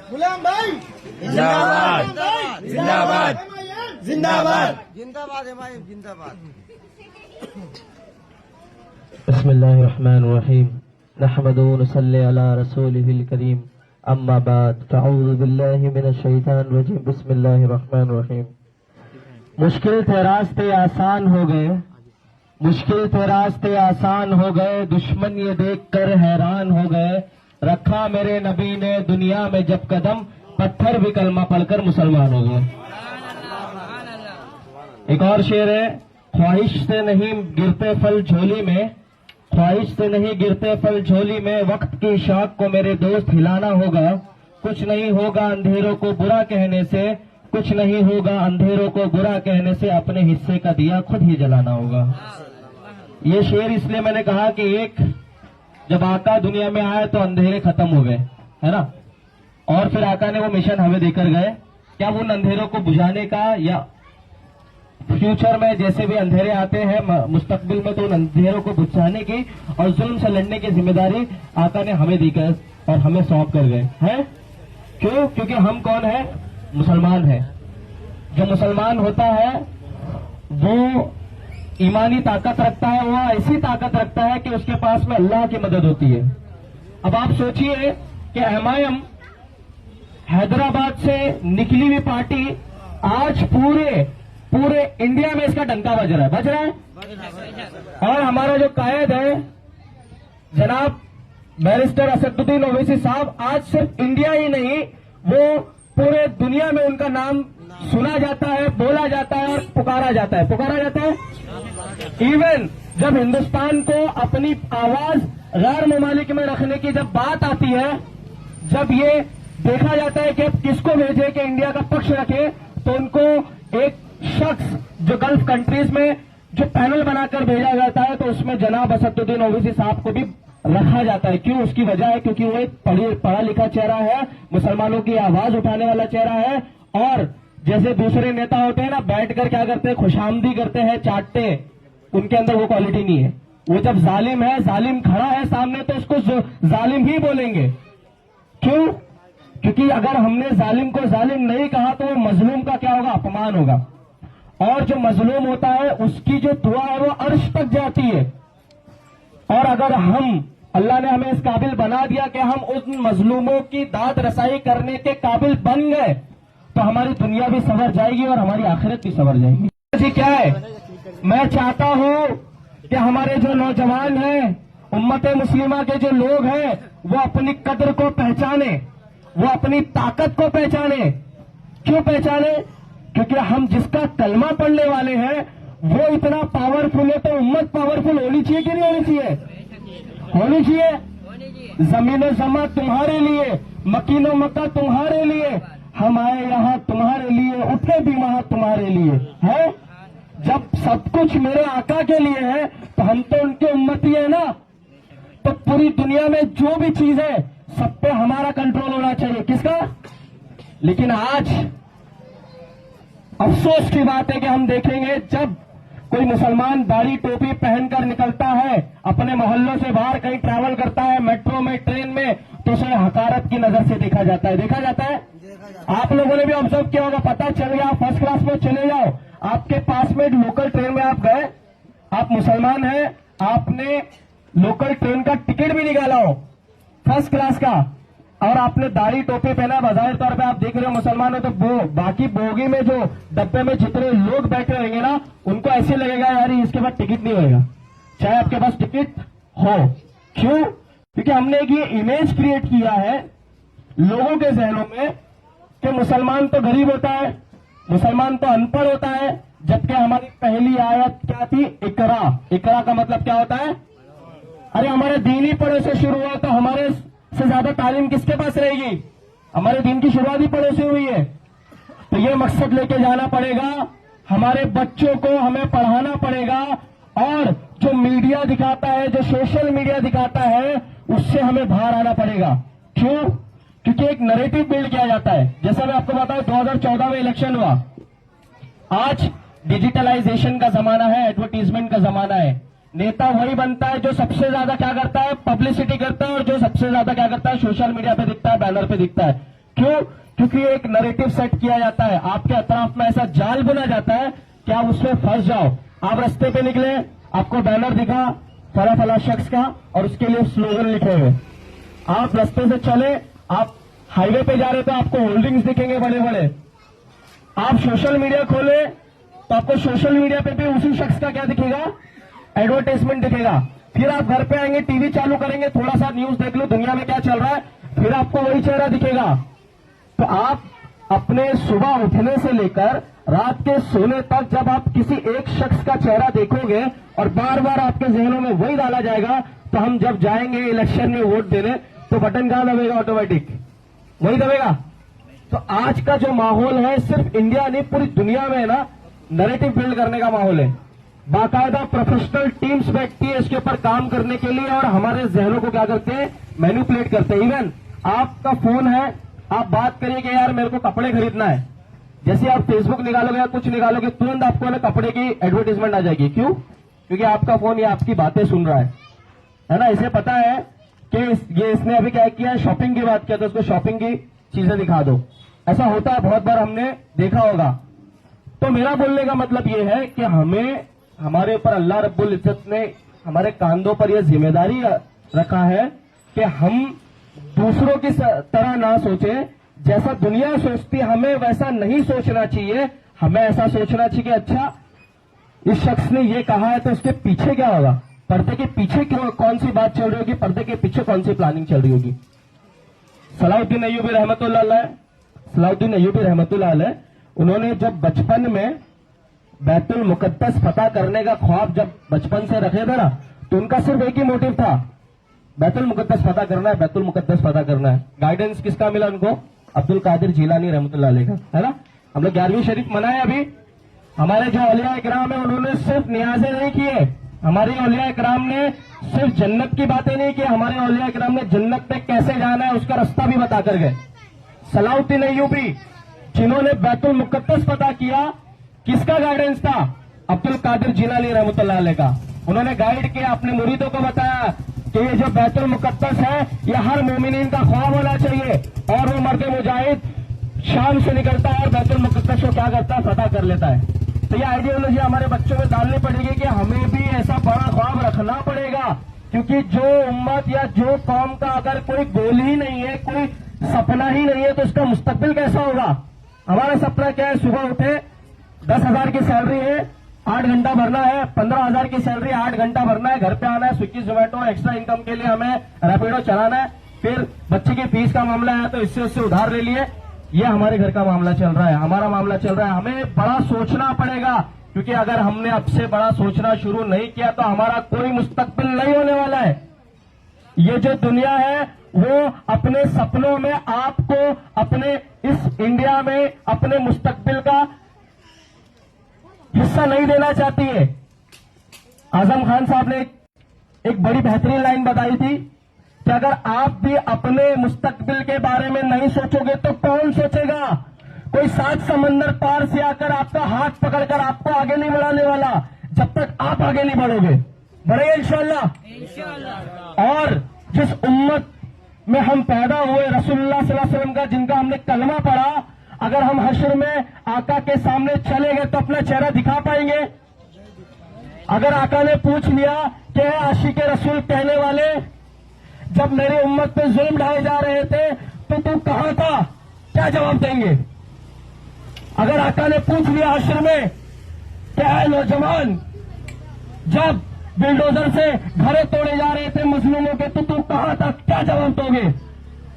गुलाम भाई जिंदाबाद जिंदाबाद जिंदाबाद जिंदाबाद एमआईएम जिंदाबाद। बिस्मिल्लाहिर्रहमानिर्रहीम नहमदुहु व नसल्ली अला रसूलिहिल करीम अम्मा बाद फ़अऊज़ु बिल्लाहि मिनश शैतानिर रजीम बिस्मिल्लाहिर्रहमानिर्रहीम। मुश्किल थे रास्ते आसान हो गए, मुश्किल थे रास्ते आसान हो गए, दुश्मन ये देखकर हैरान हो गए। रखा मेरे नबी ने दुनिया में जब कदम, पत्थर भी कलमा पढ़कर मुसलमान हो गए। एक और शेर है, ख्वाहिश से नहीं गिरते फल झोली में, ख्वाहिश से नहीं गिरते फल झोली में, वक्त की शाख को मेरे दोस्त हिलाना होगा। कुछ नहीं होगा अंधेरों को बुरा कहने से, कुछ नहीं होगा अंधेरों को बुरा कहने से, अपने हिस्से का दिया खुद ही जलाना होगा। ये शेर इसलिए मैंने कहा कि एक जब आका दुनिया में आए तो अंधेरे खत्म हो गए, है ना, और फिर आका ने वो मिशन हमें देकर गए। क्या वो उन अंधेरों को बुझाने का या फ्यूचर में जैसे भी अंधेरे आते हैं मुस्तकबिल में, तो उन अंधेरों को बुझाने की और जुल्म से लड़ने की जिम्मेदारी आका ने हमें देकर और हमें सौंप कर गए हैं। क्यों? क्योंकि हम कौन है? मुसलमान है। जो मुसलमान होता है वो ईमानी ताकत रखता है, वो ऐसी ताकत रखता है कि उसके पास में अल्लाह की मदद होती है। अब आप सोचिए कि एमआईएम हैदराबाद से निकली हुई पार्टी आज पूरे इंडिया में इसका डंका बज रहा है। और हमारा जो कायद है जनाब बैरिस्टर असदुद्दीन ओवैसी साहब, आज सिर्फ इंडिया ही नहीं, वो पूरे दुनिया में उनका नाम सुना जाता है, बोला जाता है और पुकारा जाता है। इवन जब हिंदुस्तान को अपनी आवाज गैर ममालिक में रखने की जब बात आती है, जब ये देखा जाता है कि अब किसको भेजे कि इंडिया का पक्ष रखे, तो उनको एक शख्स जो गल्फ कंट्रीज में जो पैनल बनाकर भेजा जाता है, तो उसमें जनाब असदुद्दीन ओवैसी साहब को भी रखा जाता है। क्यों? उसकी वजह है क्योंकि वो एक पढ़ा लिखा चेहरा है, मुसलमानों की आवाज उठाने वाला चेहरा है। और जैसे दूसरे नेता होते हैं ना, बैठकर क्या करते हैं, खुशामदी करते हैं, चाटते हैं, उनके अंदर वो क्वालिटी नहीं है। वो जब जालिम है, जालिम खड़ा है सामने, तो उसको जालिम ही बोलेंगे। क्यों? क्योंकि अगर हमने जालिम को जालिम नहीं कहा तो वो मजलूम का क्या होगा? अपमान होगा। और जो मजलूम होता है उसकी जो दुआ है वो अर्श तक जाती है। और अगर हम, अल्लाह ने हमें इस काबिल बना दिया कि हम उन मजलूमों की दाद रसाई करने के काबिल बन गए, तो हमारी दुनिया भी संवर जाएगी और हमारी आखिरत भी संवर जाएगी। जी क्या है, मैं चाहता हूं कि हमारे जो नौजवान हैं, उम्मत मुस्लिमा के जो लोग हैं, वो अपनी कदर को पहचाने, वो अपनी ताकत को पहचाने। क्यों पहचाने? क्योंकि हम जिसका कलमा पढ़ने वाले हैं वो इतना पावरफुल है, तो उम्मत पावरफुल होनी चाहिए कि नहीं होनी चाहिए? होनी चाहिए। जमीनो जमा तुम्हारे लिए, मकीनो मक्का तुम्हारे लिए, हम आए यहाँ तुम्हारे लिए, उठे भी वहां तुम्हारे लिए है। जब सब कुछ मेरे आका के लिए है तो हम तो उनके उम्मती है ना, तो पूरी दुनिया में जो भी चीज है सब पे हमारा कंट्रोल होना चाहिए। किसका? लेकिन आज अफसोस की बात है कि हम देखेंगे जब कोई मुसलमान दाढ़ी टोपी पहनकर निकलता है, अपने मोहल्लों से बाहर कहीं ट्रैवल करता है, मेट्रो में, ट्रेन में, तो उसे हकारत की नजर से देखा जाता है। आप लोगों ने भी ऑब्जर्व किया होगा, पता चल गया, फर्स्ट क्लास में चले जाओ, आपके पास में लोकल ट्रेन में आप गए, आप मुसलमान हैं, आपने लोकल ट्रेन का टिकट भी निकाला हो फर्स्ट क्लास का, और आपने दाढ़ी टोपी पहना, बाजार तौर पे आप देख रहे हो मुसलमान हो, तो बाकी बोगी में जो डब्बे में जितने लोग बैठे रहेंगे ना, उनको ऐसे लगेगा यार इसके बाद टिकट नहीं होगा, चाहे आपके पास टिकट हो। क्यों? क्योंकि हमने एक ये इमेज क्रिएट किया है लोगों के जहनों में कि मुसलमान तो गरीब होता है, मुसलमान तो अनपढ़ होता है। जबकि हमारी पहली आयत क्या थी? इकरा का मतलब क्या होता है? अरे हमारे दीनी पढ़े से शुरू हुआ, तो हमारे से ज्यादा तालीम किसके पास रहेगी? हमारे दीन की शुरुआत ही पढ़े से हुई है। तो ये मकसद लेके जाना पड़ेगा, हमारे बच्चों को हमें पढ़ाना पड़ेगा, और जो मीडिया दिखाता है, जो सोशल मीडिया दिखाता है, उससे हमें बाहर आना पड़ेगा। क्यों? क्योंकि एक नैरेटिव बिल्ड किया जाता है। जैसा मैं आपको बताऊं, 2014 में इलेक्शन हुआ, आज डिजिटलाइजेशन का जमाना है, एडवर्टीजमेंट का जमाना है। नेता वही बनता है जो सबसे ज्यादा क्या करता है? पब्लिसिटी करता है, और जो सबसे ज्यादा क्या करता है? सोशल मीडिया पे दिखता है, बैनर पे दिखता है। क्यों? क्योंकि एक नैरेटिव सेट किया जाता है, आपके अतराफ में ऐसा जाल बुना जाता है कि आप उसमें फंस जाओ। आप रास्ते पे निकले, आपको बैनर दिखा फला फला शख्स का और उसके लिए स्लोगन लिखे हुए, आप रास्ते से चले, आप हाईवे पे जा रहे तो आपको होल्डिंग्स दिखेंगे बड़े बड़े। आप सोशल मीडिया खोले तो आपको सोशल मीडिया पे भी उसी शख्स का क्या दिखेगा? एडवर्टाइजमेंट दिखेगा। फिर आप घर पे आएंगे, टीवी चालू करेंगे, थोड़ा सा न्यूज देख लो दुनिया में क्या चल रहा है, फिर आपको वही चेहरा दिखेगा। तो आप अपने सुबह उठने से लेकर रात के सोने तक जब आप किसी एक शख्स का चेहरा देखोगे और बार बार आपके जहनों में वही डाला जाएगा, तो हम जब जाएंगे इलेक्शन में वोट देने तो बटन कहां दबेगा? ऑटोमेटिक वही दबेगा। तो आज का जो माहौल है सिर्फ इंडिया नहीं पूरी दुनिया में है ना, नैरेटिव बिल्ड करने का माहौल है। बाकायदा प्रोफेशनल टीम्स बैठती है इसके ऊपर काम करने के लिए और हमारे जहनों को क्या करते हैं? मैनिपुलेट करते हैं। इवन आपका फोन है, आप बात करिए कि यार मेरे को कपड़े खरीदना है, जैसे आप फेसबुक निकालोगे या कुछ निकालोगे तुरंत आपको ना कपड़े की एडवर्टाइजमेंट आ जाएगी। क्यों? क्योंकि आपका फोन ये आपकी बातें सुन रहा है ना। इसे पता है कि ये इसने अभी क्या किया है, शॉपिंग की बात किया तो उसको शॉपिंग की चीजें दिखा दो। ऐसा होता है, बहुत बार हमने देखा होगा। तो मेरा बोलने का मतलब ये है कि हमें, हमारे ऊपर अल्लाह रब्बुल इज्जत ने हमारे कांधों पर यह जिम्मेदारी रखा है कि हम दूसरों की तरह ना सोचे, जैसा दुनिया सोचती हमें वैसा नहीं सोचना चाहिए। हमें ऐसा सोचना चाहिए कि अच्छा इस शख्स ने ये कहा है तो उसके पीछे क्या होगा, पर्दे के पीछे कौन सी बात चल रही होगी, पर्दे के पीछे कौन सी प्लानिंग चल रही होगी। सलाउद्दीन अय्यूबी रहमतुल्लाह अलैह उन्होंने जब बचपन में बैतुल मुकद्दस फतह करने का ख्वाब जब बचपन से रखे थे ना, तो उनका सिर्फ एक ही मोटिव था, बैतुल मुकद्दस फतह करना है, बैतुल मुकद्दस फतह करना है। गाइडेंस किसका मिला उनको? अब्दुल कादिर जिलानी रहमतुल्लाह अलैह का, है ना। हम लोग 11वीं शरीफ मनाए अभी। हमारे जो औलिया इकराम है उन्होंने सिर्फ नियाजे नहीं किए, हमारे औलिया इकराम ने सिर्फ जन्नत की बातें नहीं की, हमारे औलिया इकराम ने जन्नत में कैसे जाना है उसका रास्ता भी बता कर गए। सलाउद्दीन अय्यूबी जिन्होंने बैतुल मुकद्दस फतह किया, किसका गाइडेंस था? अब्दुल कादिर जिलानी रहमतुल्लाह अलैह का। उन्होंने गाइड किया, अपने मुरीदों को बताया कि ये जो बैतुल मुकद्दस है ये हर मोमिनीन का ख्वाब होना चाहिए। और वो मर्द मुजाहिद शाम से निकलता है और बैतुल मुकद्दस को क्या करता है? फतह कर लेता है। तो ये आइडियोलॉजी हमारे बच्चों में डालनी पड़ेगी कि हमें भी ऐसा बड़ा ख्वाब रखना पड़ेगा, क्योंकि जो उम्मत या जो कौम का अगर कोई गोल ही नहीं है, कोई सपना ही नहीं है, तो उसका मुस्तकबिल कैसा होगा? हमारा सपना क्या है? सुबह उठे, 10,000 की सैलरी है, 8 घंटा भरना है, 15,000 की सैलरी 8 घंटा भरना है, घर पे आना है, स्विगी जोमेटो एक्स्ट्रा इनकम के लिए हमें रैपिडो चलाना है, फिर बच्चे की फीस का मामला है तो इससे उससे उधार ले लिए। ये हमारे घर का मामला चल रहा है, हमारा मामला चल रहा है। हमें बड़ा सोचना पड़ेगा, क्योंकि अगर हमने अब से बड़ा सोचना शुरू नहीं किया तो हमारा कोई मुस्तकबिल नहीं होने वाला है। ये जो दुनिया है वो अपने सपनों में आपको अपने इस इंडिया में अपने मुस्तकबिल का हिस्सा नहीं देना चाहती है। आजम खान साहब ने एक बड़ी बेहतरीन लाइन बताई थी कि अगर आप भी अपने मुस्तकबिल के बारे में नहीं सोचोगे तो कौन सोचेगा? कोई 7 समंदर पार से आकर आपका हाथ पकड़कर आपको आगे नहीं बढ़ाने वाला जब तक आप आगे नहीं बढ़ोगे। बढ़ेगा इंशाअल्लाह। और जिस उम्मत में हम पैदा हुए, रसूलुल्लाह सल्लल्लाहु अलैहि वसल्लम का, जिनका हमने कलमा पढ़ा, अगर हम हश्र में आका के सामने चले गए तो अपना चेहरा दिखा पाएंगे? अगर आका ने पूछ लिया कि आशिक रसूल कहने वाले, जब मेरी उम्मत पे जुल्म ढाए जा रहे थे तो तू कहां था, क्या जवाब देंगे? अगर आका ने पूछ लिया हश्र में क्या है नौजवान, जब बिल्डोजर से घरे तोड़े जा रहे थे मजलूमों के, तो तू कहां था, क्या जवाब दोगे?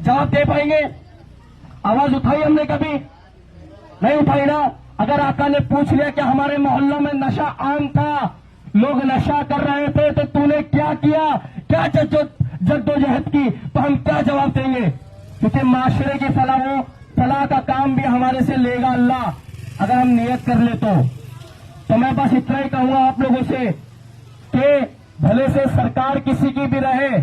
जवाब दे पाएंगे? आवाज उठाई हमने कभी? नहीं उठाई ना। अगर आका ने पूछ लिया कि हमारे मोहल्लों में नशा आम था, लोग नशा कर रहे थे, तो तूने क्या किया, क्या जद्दोजहद की, तो हम क्या जवाब देंगे? क्योंकि माशरे की फलाह का काम भी हमारे से लेगा अल्लाह, अगर हम नियत कर ले तो मैं बस इतना ही कहूंगा आप लोगों से कि भले से सरकार किसी की भी रहे,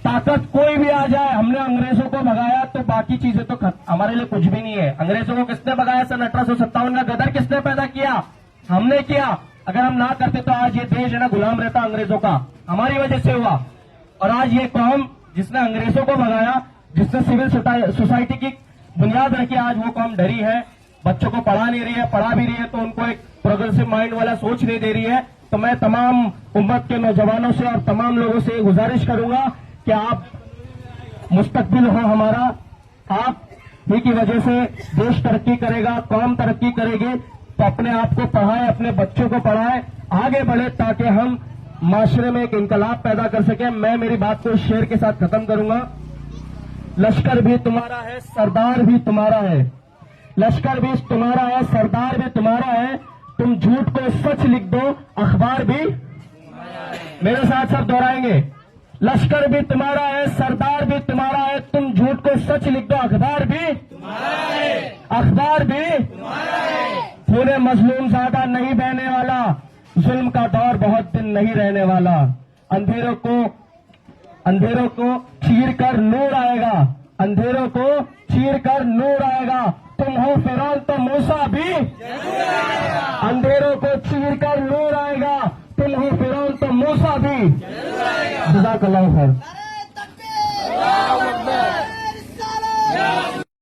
ताकत कोई भी आ जाए, हमने अंग्रेजों को भगाया तो बाकी चीजें तो हमारे लिए कुछ भी नहीं है। अंग्रेजों को किसने भगाया? सन 1857 का गदर किसने पैदा किया? हमने किया। अगर हम ना करते तो आज ये देश है ना गुलाम रहता अंग्रेजों का, हमारी वजह से हुआ। और आज ये कौम जिसने अंग्रेजों को भगाया, जिससे सिविल सोसाइटी की बुनियाद रखी आज वो कौम डरी है, बच्चों को पढ़ा नहीं रही है, पढ़ा भी रही है तो उनको एक प्रोग्रेसिव माइंड वाला सोच नहीं दे रही है। तो मैं तमाम उम्मत के नौजवानों से और तमाम लोगों से गुजारिश करूंगा कि आप मुस्तकबिल हो हमारा, आप ही की वजह से देश तरक्की करेगा, कौम तरक्की करेगी। तो अपने आप को पढ़ाए, अपने बच्चों को पढ़ाए, आगे बढ़े ताकि हम माशरे में एक इनकलाब पैदा कर सके। मैं मेरी बात को शेर के साथ खत्म करूंगा। लश्कर भी तुम्हारा है, सरदार भी तुम्हारा है। लश्कर भी तुम्हारा है, सरदार भी तुम्हारा है। तुम झूठ को सच लिख दो, अखबार भी मेरे साथ सब दोहराएंगे। लश्कर भी तुम्हारा है, सरदार भी तुम्हारा है। तुम झूठ को सच लिख दो, अखबार भी तुम्हारा है। अखबार भी तुम्हारा है। खूने मजलूम ज्यादा नहीं बहने वाला, जुल्म का दौर बहुत दिन नहीं रहने वाला। अंधेरों को चीर कर नूर आएगा, अंधेरों को चीर कर नूर आएगा। तुम हो फिरौन तो मूसा भी अंधेरों को चीर कर नूर आएगा। तुम हो फिरौन तो मूसा भी। जज़ाकल्लाहु खैर।